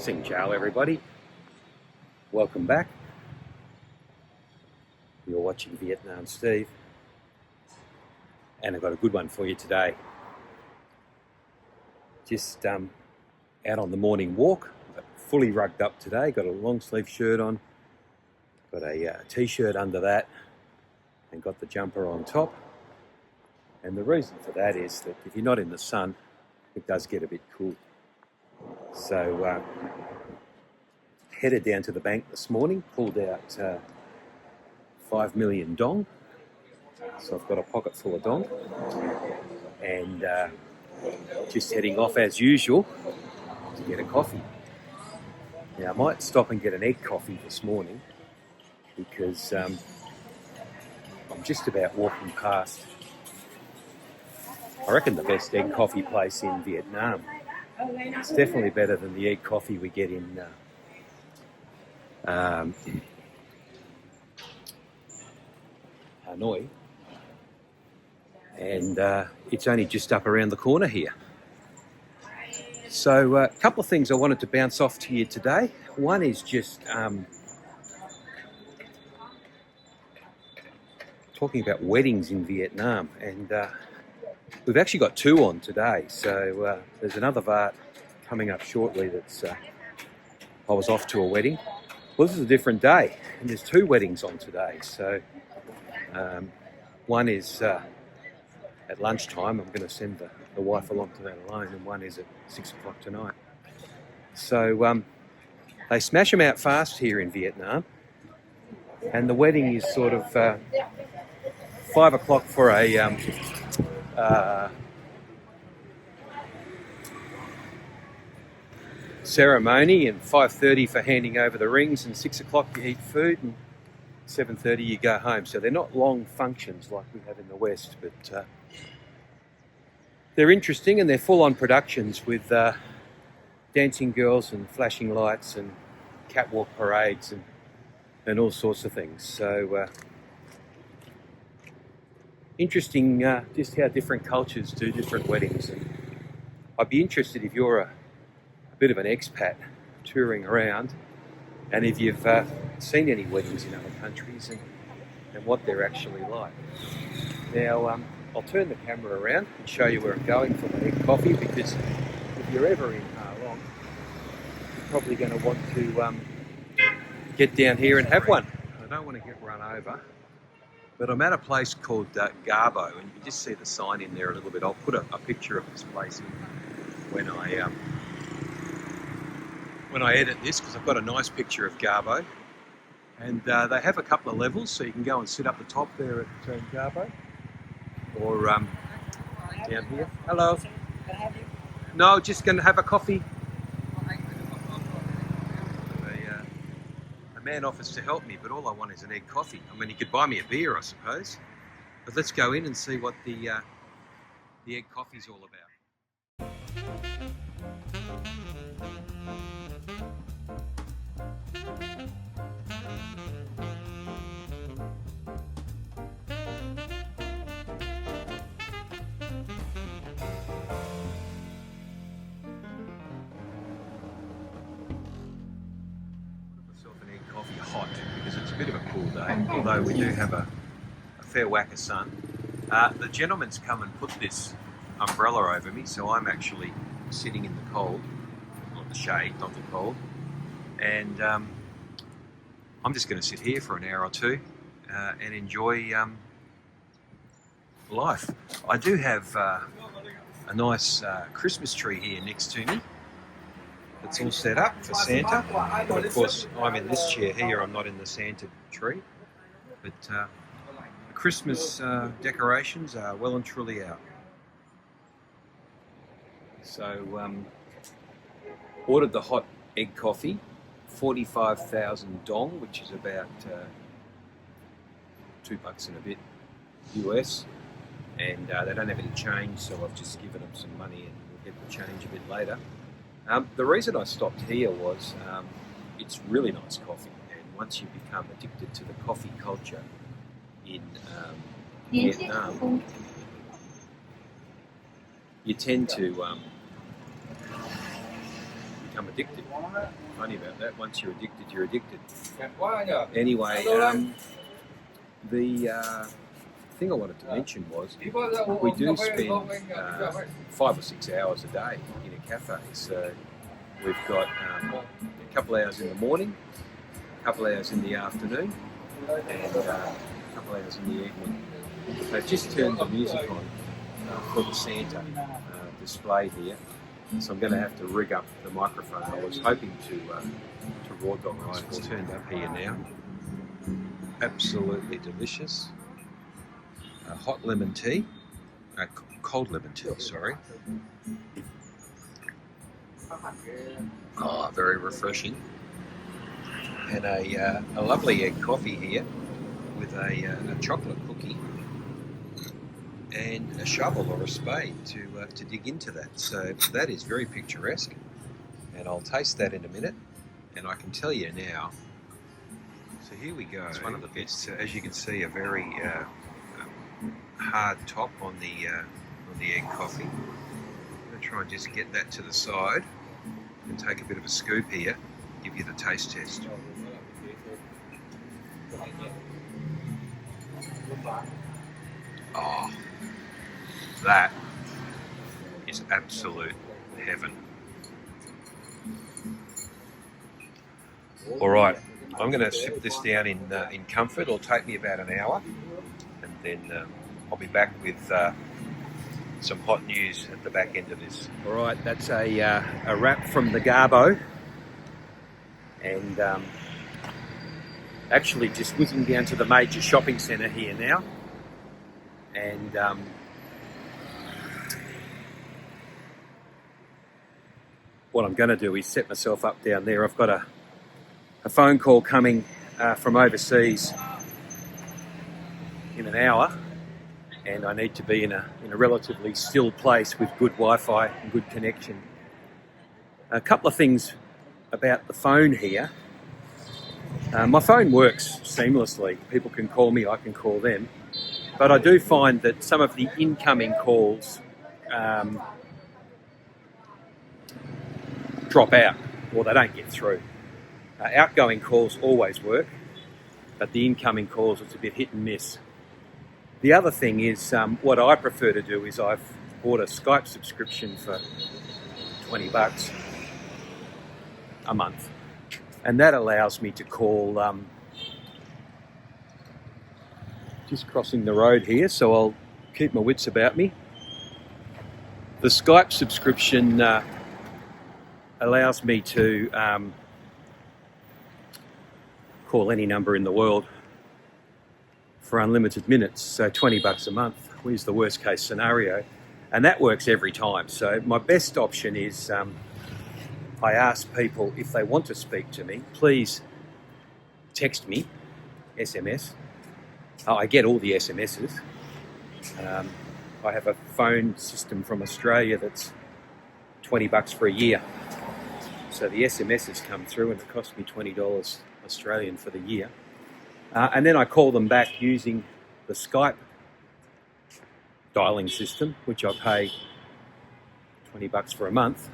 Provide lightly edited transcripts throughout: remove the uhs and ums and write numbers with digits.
Sing ciao, everybody. Welcome back. You're watching Vietnam Steve, and I've got a good one for you today. Just out on the morning walk, fully rugged up today. Got a long sleeve shirt on, got a t-shirt under that, and got the jumper on top. And the reason for that is that if you're not in the sun, it does get a bit cool. So headed down to the bank this morning, pulled out 5 million dong. So I've got a pocket full of dong, and just heading off as usual to get a coffee. Now I might stop and get an egg coffee this morning because I'm just about walking past, I reckon, the best egg coffee place in Vietnam. It's definitely better than the egg coffee we get in Hanoi, and it's only just up around the corner here. So a couple of things I wanted to bounce off to you today. One is just talking about weddings in Vietnam, and we've actually got two on today. So there's another Vart coming up shortly that's I was off to a wedding. Well, this is a different day, and there's two weddings on today. So one is at lunchtime. I'm going to send the wife along to that alone, and one is at 6 o'clock tonight. So they smash them out fast here in Vietnam, and the wedding is sort of 5 o'clock for a ceremony, and 5:30 for handing over the rings, and 6 o'clock you eat food, and 7:30 you go home. So they're not long functions like we have in the West, but they're interesting, and they're full-on productions with dancing girls and flashing lights and catwalk parades and all sorts of things. So interesting just how different cultures do different weddings. And I'd be interested if you're a bit of an expat touring around, and if you've seen any weddings in other countries and what they're actually like. Now, I'll turn the camera around and show you where I'm going for my egg coffee, because if you're ever in Ha Long, you're probably going to want to get down here and have one. I don't want to get run over, but I'm at a place called Garbo, and you can just see the sign in there a little bit. I'll put a picture of this place in when I edit this, because I've got a nice picture of Garbo, and they have a couple of levels, so you can go and sit up the top there at Garbo, or down here. Hello. No, just going to have a coffee. A man offers to help me, but all I want is an egg coffee. I mean, he could buy me a beer, I suppose, but let's go in and see what the egg coffee's all about. Coffee hot, because it's a bit of a cool day, although we do have a fair whack of sun. The gentleman's come and put this umbrella over me, so I'm actually sitting in the cold, not the shade, not the cold, and I'm just going to sit here for an hour or two and enjoy life. I do have a nice Christmas tree here next to me. It's all set up for Santa, but of course I'm in this chair here, I'm not in the Santa tree, but the Christmas decorations are well and truly out. So ordered the hot egg coffee, 45,000 dong, which is about $2 and a bit US, and they don't have any change, so I've just given them some money and we'll get the change a bit later. The reason I stopped here was it's really nice coffee, and once you become addicted to the coffee culture in Vietnam, you tend to become addicted. Funny about that. Once you're addicted, you're addicted. Anyway, the thing I wanted to mention was we do spend 5 or 6 hours a day in a cafe. So we've got a couple hours in the morning, a couple hours in the afternoon, and a couple hours in the evening. So I've just turned the music on for the Santa display here. So I'm going to have to rig up the microphone. I was hoping to raw dog. Right, it's turned up here now. Absolutely delicious. Hot lemon tea, cold lemon tea, sorry. Oh, very refreshing. And a lovely egg coffee here with a chocolate cookie and a shovel or a spade to dig into that. So that is very picturesque, and I'll taste that in a minute, and I can tell you now. So here we go. It's one of the best. As you can see, a very hard top on the egg coffee. I'm going to try and just get that to the side and take a bit of a scoop here, give you the taste test. Oh, that is absolute heaven. All right, I'm going to sip this down in comfort. It'll take me about an hour, and then I'll be back with some hot news at the back end of this. All right, that's a wrap from the Garbo, and actually just whizzing down to the major shopping centre here now, and what I'm going to do is set myself up down there. I've got a phone call coming from overseas in an hour, and I need to be in a relatively still place with good Wi-Fi and good connection. A couple of things about the phone here. My phone works seamlessly. People can call me, I can call them. But I do find that some of the incoming calls drop out, or they don't get through. Outgoing calls always work, but the incoming calls, it's a bit hit and miss. The other thing is, what I prefer to do is I've bought a Skype subscription for $20 a month, and that allows me to call, just crossing the road here, so I'll keep my wits about me. The Skype subscription allows me to call any number in the world for unlimited minutes, so $20 a month is the worst case scenario, and that works every time. So my best option is I ask people if they want to speak to me, please text me, SMS. I get all the SMSs. I have a phone system from Australia that's $20 for a year. So the SMSs come through and it costs me $20 Australian for the year. And then I call them back using the Skype dialing system, which I pay $20 for a month.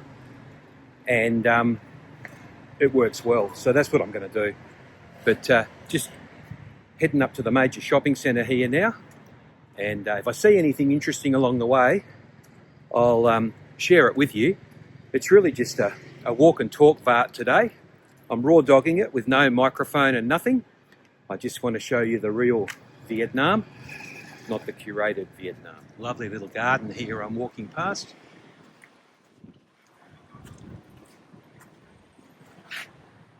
And it works well. So that's what I'm going to do. But just heading up to the major shopping centre here now. And if I see anything interesting along the way, I'll share it with you. It's really just a walk and talk vart today. I'm raw dogging it with no microphone and nothing. I just want to show you the real Vietnam, not the curated Vietnam. Lovely little garden here I'm walking past.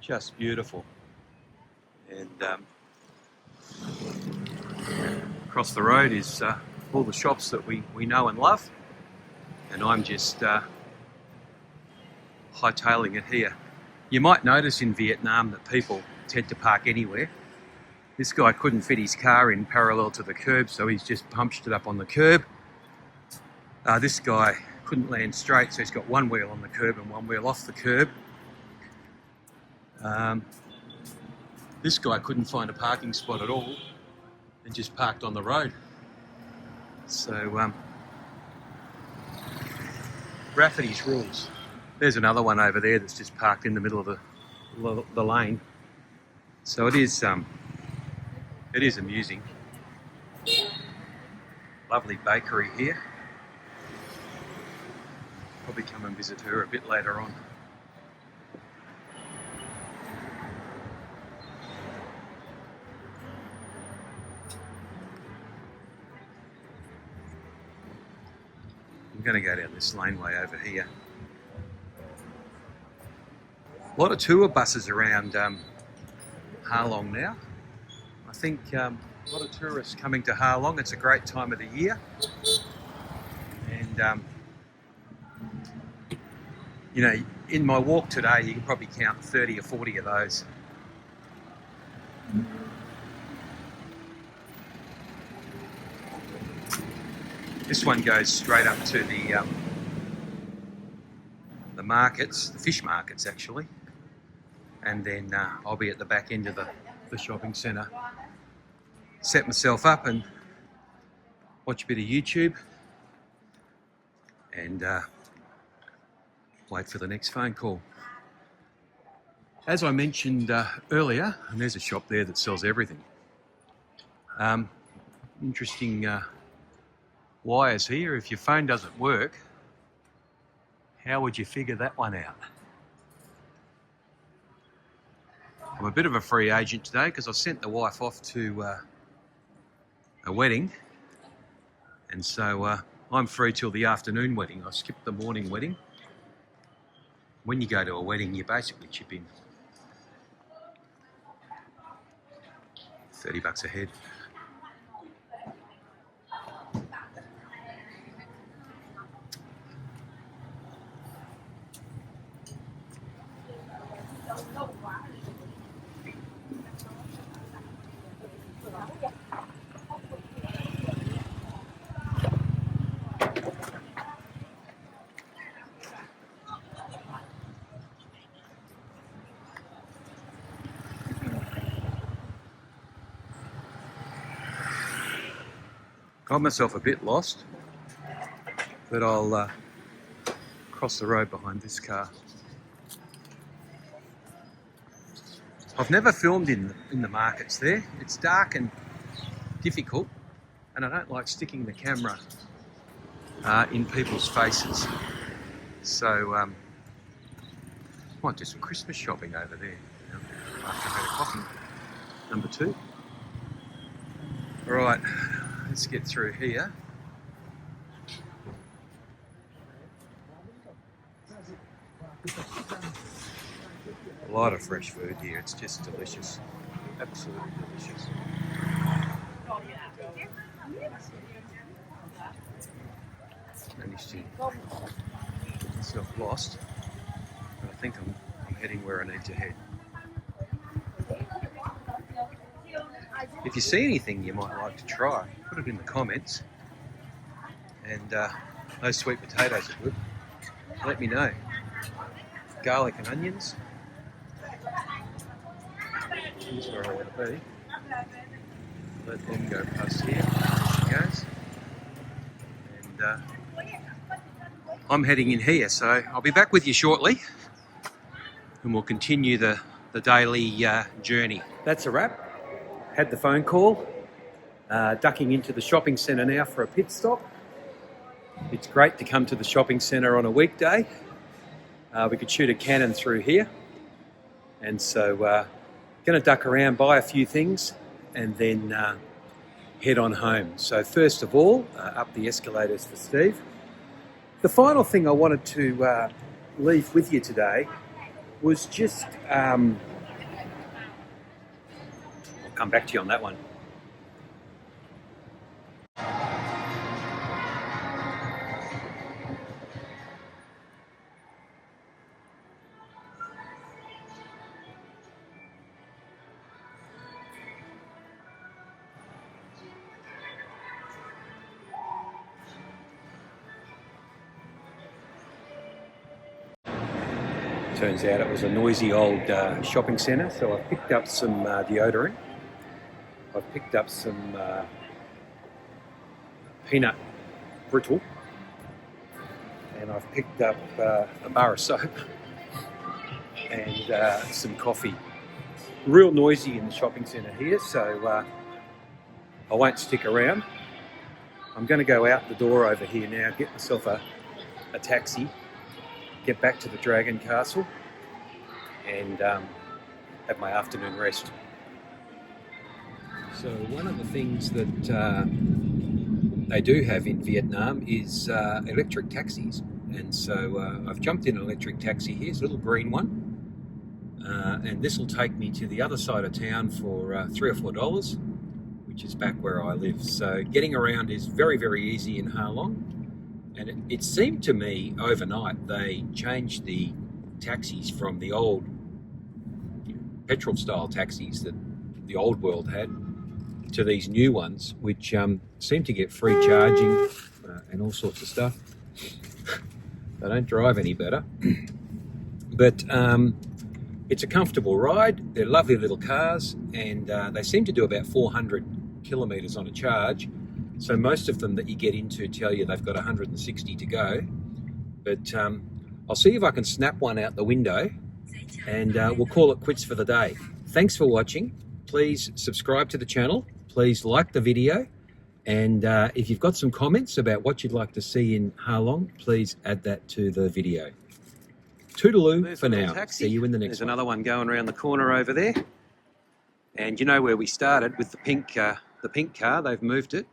Just beautiful. And across the road is all the shops that we know and love. And I'm just hightailing it here. You might notice in Vietnam that people tend to park anywhere. This guy couldn't fit his car in parallel to the curb, so he's just punched it up on the curb. This guy couldn't land straight, so he's got one wheel on the curb and one wheel off the curb. This guy couldn't find a parking spot at all and just parked on the road. So, Rafferty's rules. There's another one over there that's just parked in the middle of the lane. So it is amusing. Lovely bakery here. Probably come and visit her a bit later on. I'm going to go down this laneway over here. A lot of tour buses around Harlong now. I think a lot of tourists coming to Harlong. It's a great time of the year. And, you know, in my walk today, you can probably count 30 or 40 of those. This one goes straight up to the markets, the fish markets actually, and then I'll be at the back end of the shopping centre. Set myself up and watch a bit of YouTube and wait for the next phone call. As I mentioned earlier, and there's a shop there that sells everything. Interesting wires here. If your phone doesn't work, how would you figure that one out? I'm a bit of a free agent today because I sent the wife off to a wedding, and so I'm free till the afternoon wedding. I skipped the morning wedding. When you go to a wedding, you basically chip in $30 a head. Got myself a bit lost, but I'll cross the road behind this car. I've never filmed in the markets there. It's dark and difficult, and I don't like sticking the camera in people's faces. So might do some Christmas shopping over there after I've had a coffee. Number 2. All right. Let's get through here. A lot of fresh food here. It's just delicious. Absolutely delicious. Managed to get myself lost, but I think I'm heading where I need to head. If you see anything you might like to try, put it in the comments. And those sweet potatoes are good. Let me know. Garlic and onions. Here's where I want to be. Let them go past here. There she goes. And I'm heading in here, so I'll be back with you shortly. And we'll continue the daily journey. That's a wrap. Had the phone call, ducking into the shopping centre now for a pit stop. It's great to come to the shopping centre on a weekday. We could shoot a cannon through here, and so going to duck around, buy a few things, and then head on home. So first of all, up the escalators for Steve. The final thing I wanted to leave with you today was just... come back to you on that one. Turns out it was a noisy old shopping centre, so I picked up some deodorant. I've picked up some peanut brittle, and I I've picked up a bar of soap and some coffee. Real noisy in the shopping centre here, so I won't stick around. I'm going to go out the door over here now, get myself a taxi, get back to the Dragon Castle and have my afternoon rest. So one of the things that they do have in Vietnam is electric taxis. And so I've jumped in an electric taxi here, it's a little green one. And this will take me to the other side of town for $3 or $4, which is back where I live. So getting around is very, very easy in Ha Long. And it seemed to me overnight they changed the taxis from the old petrol style taxis that the old world had to these new ones, which seem to get free charging and all sorts of stuff. They don't drive any better. But it's a comfortable ride. They're lovely little cars, and they seem to do about 400 kilometres on a charge. So most of them that you get into tell you they've got 160 to go. But I'll see if I can snap one out the window, and we'll call it quits for the day. Thanks for watching. Please subscribe to the channel. Please like the video. And if you've got some comments about what you'd like to see in Ha Long, please add that to the video. Toodaloo for now. Taxi. See you in the next one. There's another one going around the corner over there. And you know where we started with the pink car. They've moved it.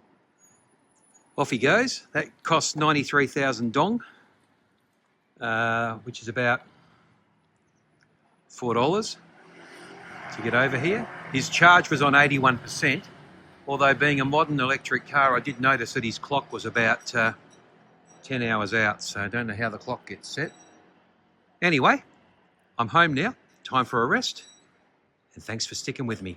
Off he goes. That costs 93,000 dong, which is about $4 to get over here. His charge was on 81%. Although being a modern electric car, I did notice that his clock was about 10 hours out. So I don't know how the clock gets set. Anyway, I'm home now, time for a rest, and thanks for sticking with me.